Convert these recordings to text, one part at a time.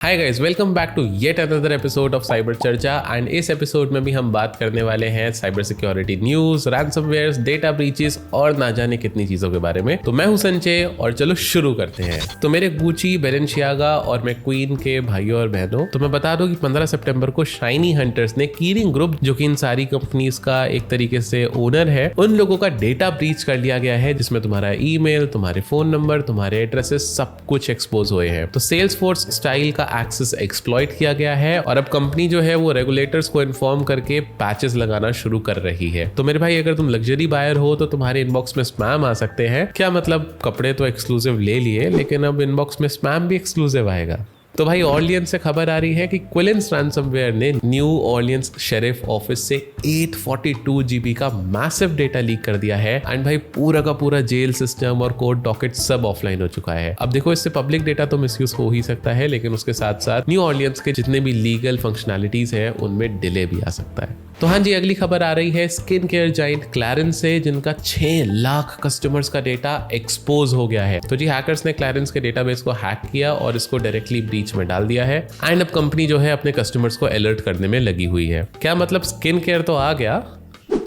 Hi guys, welcome back to yet another episode of cyber चर्चा। And इस episode में भी हम बात करने वाले हैं cyber security news, ransomwares, data breaches और ना जाने कितनी चीजों के बारे में। तो मैं हूं संजय और चलो शुरू करते हैं। तो मेरे गुची, बेलेंशियागा और मैक्वीन के भाइयों और बहनों, तो मैं बता दूं कि 15 सितंबर को शाइनी हंटर्स ने कीरिंग ग्रुप, जो कि इन सारी कंपनीज का एक तरीके से ओनर है, उन लोगों का डेटा ब्रीच कर लिया गया है, जिसमें तुम्हारा ईमेल, तुम्हारे फोन नंबर, तुम्हारे एड्रेसेस सब कुछ एक्सपोज हुए हैं। तो सेल्सफोर्स स्टाइल का एक्सेस एक्सप्लॉइट किया गया है और अब कंपनी जो है वो रेगुलेटर्स को इन्फॉर्म करके पैचेस लगाना शुरू कर रही है। तो मेरे भाई, अगर तुम लग्जरी बायर हो तो तुम्हारे इनबॉक्स में स्पैम आ सकते हैं। क्या मतलब, कपड़े तो एक्सक्लूसिव ले लिए, लेकिन अब इनबॉक्स में स्पैम भी एक्सक्लूसिव आएगा। तो भाई, ऑर्लियंस से खबर आ रही है कि क्विलिंस रैंसमवेयर ने न्यू ऑर्लियंस शेरिफ ऑफिस से 842 GB का मैसिव डेटा लीक कर दिया है। एंड भाई, पूरा का पूरा जेल सिस्टम और कोर्ट डॉकेट सब ऑफलाइन हो चुका है। अब देखो, इससे पब्लिक डेटा तो मिसयूज हो ही सकता है, लेकिन उसके साथ साथ न्यू ऑर्लियंस के जितने भी लीगल फंक्शनैलिटीज हैं उनमें डिले भी आ सकता है। तो हाँ जी, अगली खबर आ रही है स्किन केयर जाइंट क्लैरेंस से, जिनका 6 लाख कस्टमर्स का डेटा एक्सपोज हो गया है। तो जी, हैकर्स ने क्लैरेंस के डेटाबेस को हैक किया और इसको डायरेक्टली ब्रीच में डाल दिया है। एंड अब कंपनी जो है अपने कस्टमर्स को अलर्ट करने में लगी हुई है। क्या मतलब, स्किन केयर तो आ गया,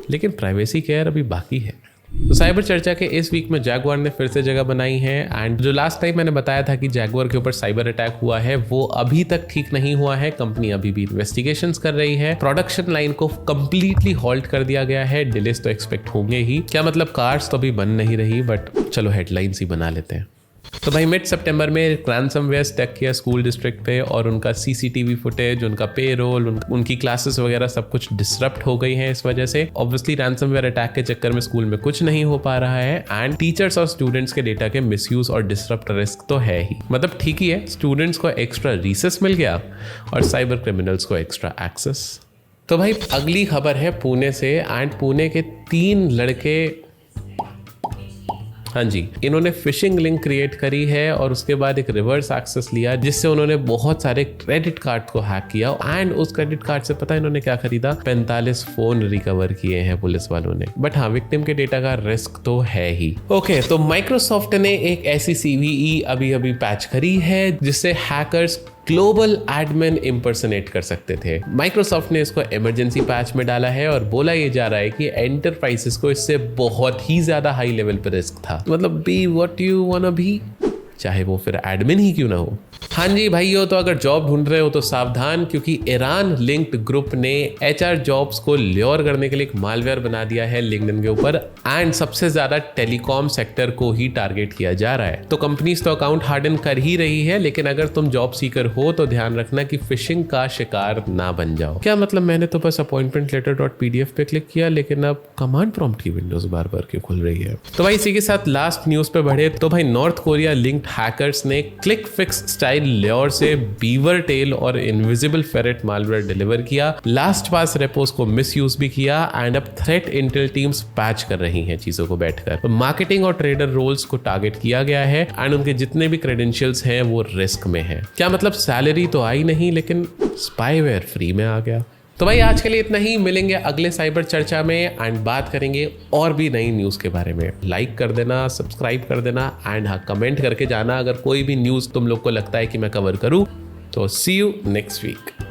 लेकिन प्राइवेसी केयर अभी बाकी है। तो साइबर चर्चा के इस वीक में जैगुआर ने फिर से जगह बनाई है। एंड जो लास्ट टाइम मैंने बताया था कि जैगुआर के ऊपर साइबर अटैक हुआ है, वो अभी तक ठीक नहीं हुआ है। कंपनी अभी भी इन्वेस्टिगेशंस कर रही है। प्रोडक्शन लाइन को कंप्लीटली हॉल्ट कर दिया गया है। डिलेस तो एक्सपेक्ट होंगे ही। क्या मतलब, कार्स तो अभी बन नहीं रही, बट चलो हेडलाइंस ही बना लेते हैं। तो भाई, मिड सितंबर में रैंसमवेयर अटैक किया स्कूल डिस्ट्रिक्ट पे, और उनका सीसीटीवी फुटेज, उनका पेरोल, उनकी क्लासेस वगैरह सब कुछ डिसरप्ट हो गई हैं इस वजह से। ऑब्वियसली रैंसमवेयर अटैक के चक्कर में स्कूल में कुछ नहीं हो पा रहा है। एंड टीचर्स और स्टूडेंट्स के डेटा के मिसयूज और डिसरप्ट रिस्क तो है ही। मतलब ठीक ही है, स्टूडेंट्स को एक्स्ट्रा रिसेस मिल गया और साइबर क्रिमिनल्स को एक्स्ट्रा एक्सेस। तो भाई, अगली खबर है पुणे से। एंड पुणे के 3 लड़के, हाँ जी, इन्होंने फिशिंग लिंक क्रिएट करी है और उसके बाद एक रिवर्स एक्सेस लिया, जिससे उन्होंने बहुत सारे क्रेडिट कार्ड को हैक किया। एंड उस क्रेडिट कार्ड से पता है इन्होंने क्या खरीदा? 45 फोन रिकवर किए हैं पुलिस वालों ने। बट हाँ, विक्टिम के डेटा का रिस्क तो है ही। ओके, तो माइक्रोसॉफ्ट ने एक ऐसी CVE अभी पैच करी है जिससे हैकर्स ग्लोबल एडमिन इंपर्सनेट कर सकते थे। माइक्रोसॉफ्ट ने इसको इमरजेंसी पैच में डाला है और बोला ये जा रहा है कि एंटरप्राइजेस को इससे बहुत ही ज्यादा हाई लेवल पर रिस्क था। मतलब be what you wanna be, चाहे वो फिर एडमिन ही क्यों ना हो। हाँ जी भाइयों, तो अगर जॉब ढूंढ रहे हो तो सावधान, क्योंकि ईरान लिंक्ड ग्रुप ने HR जॉब्स को ल्योर करने के लिए एक मालवेयर बना दिया है लिंक्डइन के ऊपर। एंड सबसे ज्यादा टेलीकॉम सेक्टर को ही टारगेट किया जा रहा है। तो कंपनीज तो अकाउंट हार्डन कर ही रही है, लेकिन अगर तुम जॉब सीकर हो तो ध्यान रखना कि फिशिंग का शिकार ना बन जाओ। क्या मतलब, मैंने तो बस अपॉइंटमेंट लेटर .pdf पे क्लिक किया, लेकिन अब कमांड प्रॉम्प्ट की विंडोज बार बार क्यों खुल रही है। तो भाई, इसी के साथ लास्ट न्यूज पे बढ़े तो भाई, नॉर्थ कोरिया लिंक्ड हैकर्स ने क्लिक फिक्स स्टाइल ल्योर से बीवर टेल और इनविजिबल फेरेट मालवेयर डिलीवर किया। लास्ट पास रेपोस को मिसयूज भी किया। एंड अब थ्रेट इंटेल टीम्स पैच कर रही हैं चीजों को बैठकर। तो मार्केटिंग और ट्रेडर रोल्स को टारगेट किया गया है। एंड उनके जितने भी क्रेडेंशियल्स हैं वो रिस्क में है। क्या मतलब, सैलरी तो आई नहीं, लेकिन स्पाईवेयर फ्री में आ गया। तो भाई, आज के लिए इतना ही। मिलेंगे अगले साइबर चर्चा में एंड बात करेंगे और भी नई न्यूज़ के बारे में। लाइक कर देना, सब्सक्राइब कर देना एंड हाँ, कमेंट करके जाना अगर कोई भी न्यूज़ तुम लोग को लगता है कि मैं कवर करूँ। तो सी यू नेक्स्ट वीक।